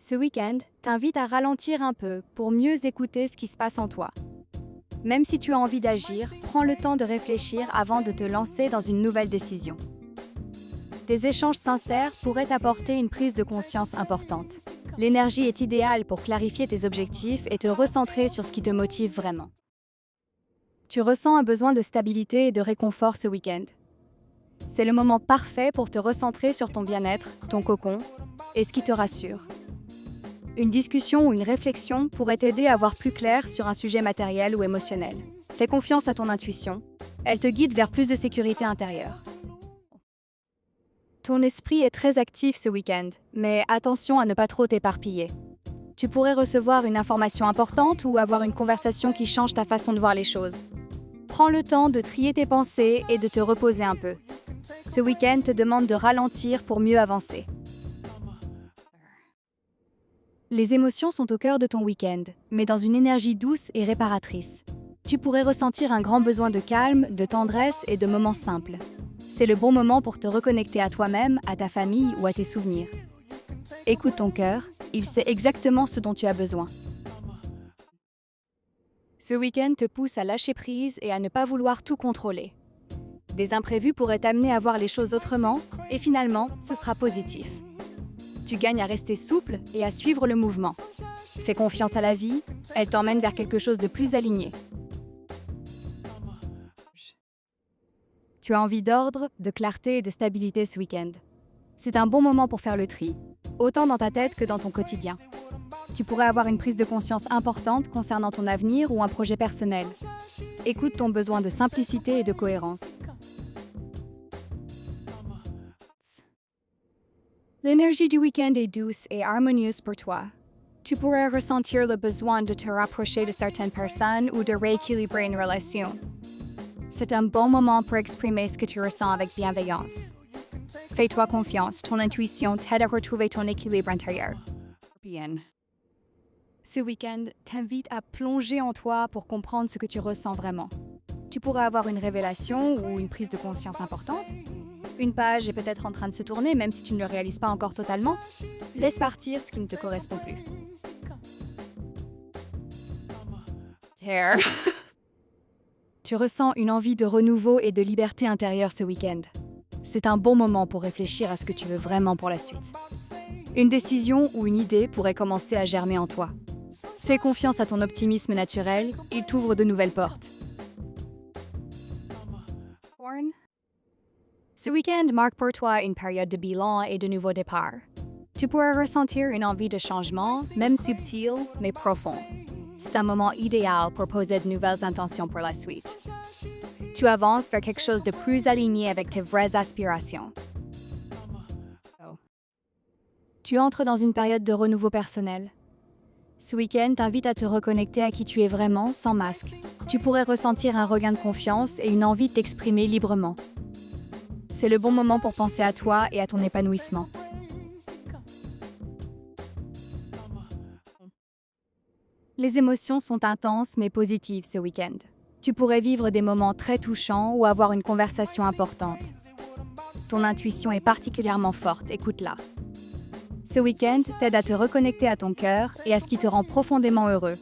Ce week-end t'invite à ralentir un peu pour mieux écouter ce qui se passe en toi. Même si tu as envie d'agir, prends le temps de réfléchir avant de te lancer dans une nouvelle décision. Des échanges sincères pourraient apporter une prise de conscience importante. L'énergie est idéale pour clarifier tes objectifs et te recentrer sur ce qui te motive vraiment. Tu ressens un besoin de stabilité et de réconfort ce week-end. C'est le moment parfait pour te recentrer sur ton bien-être, ton cocon et ce qui te rassure. Une discussion ou une réflexion pourrait t'aider à voir plus clair sur un sujet matériel ou émotionnel. Fais confiance à ton intuition. Elle te guide vers plus de sécurité intérieure. Ton esprit est très actif ce week-end, mais attention à ne pas trop t'éparpiller. Tu pourrais recevoir une information importante ou avoir une conversation qui change ta façon de voir les choses. Prends le temps de trier tes pensées et de te reposer un peu. Ce week-end te demande de ralentir pour mieux avancer. Les émotions sont au cœur de ton week-end, mais dans une énergie douce et réparatrice. Tu pourrais ressentir un grand besoin de calme, de tendresse et de moments simples. C'est le bon moment pour te reconnecter à toi-même, à ta famille ou à tes souvenirs. Écoute ton cœur, il sait exactement ce dont tu as besoin. Ce week-end te pousse à lâcher prise et à ne pas vouloir tout contrôler. Des imprévus pourraient t'amener à voir les choses autrement, et finalement, ce sera positif. Tu gagnes à rester souple et à suivre le mouvement. Fais confiance à la vie, elle t'emmène vers quelque chose de plus aligné. Tu as envie d'ordre, de clarté et de stabilité ce week-end. C'est un bon moment pour faire le tri, autant dans ta tête que dans ton quotidien. Tu pourrais avoir une prise de conscience importante concernant ton avenir ou un projet personnel. Écoute ton besoin de simplicité et de cohérence. L'énergie du week-end est douce et harmonieuse pour toi. Tu pourrais ressentir le besoin de te rapprocher de certaines personnes ou de rééquilibrer une relation. C'est un bon moment pour exprimer ce que tu ressens avec bienveillance. Fais-toi confiance, ton intuition t'aide à retrouver ton équilibre intérieur. Bien. Ce week-end t'invite à plonger en toi pour comprendre ce que tu ressens vraiment. Tu pourrais avoir une révélation ou une prise de conscience importante. Une page est peut-être en train de se tourner, même si tu ne le réalises pas encore totalement. Laisse partir ce qui ne te correspond plus. Tu ressens une envie de renouveau et de liberté intérieure ce week-end. C'est un bon moment pour réfléchir à ce que tu veux vraiment pour la suite. Une décision ou une idée pourrait commencer à germer en toi. Fais confiance à ton optimisme naturel, il t'ouvre de nouvelles portes. Ce week-end marque pour toi une période de bilan et de nouveau départ. Tu pourras ressentir une envie de changement, même subtil, mais profond. C'est un moment idéal pour poser de nouvelles intentions pour la suite. Tu avances vers quelque chose de plus aligné avec tes vraies aspirations. Tu entres dans une période de renouveau personnel. Ce week-end t'invite à te reconnecter à qui tu es vraiment, sans masque. Tu pourrais ressentir un regain de confiance et une envie de t'exprimer librement. C'est le bon moment pour penser à toi et à ton épanouissement. Les émotions sont intenses mais positives ce week-end. Tu pourrais vivre des moments très touchants ou avoir une conversation importante. Ton intuition est particulièrement forte, écoute-la. Ce week-end t'aide à te reconnecter à ton cœur et à ce qui te rend profondément heureux.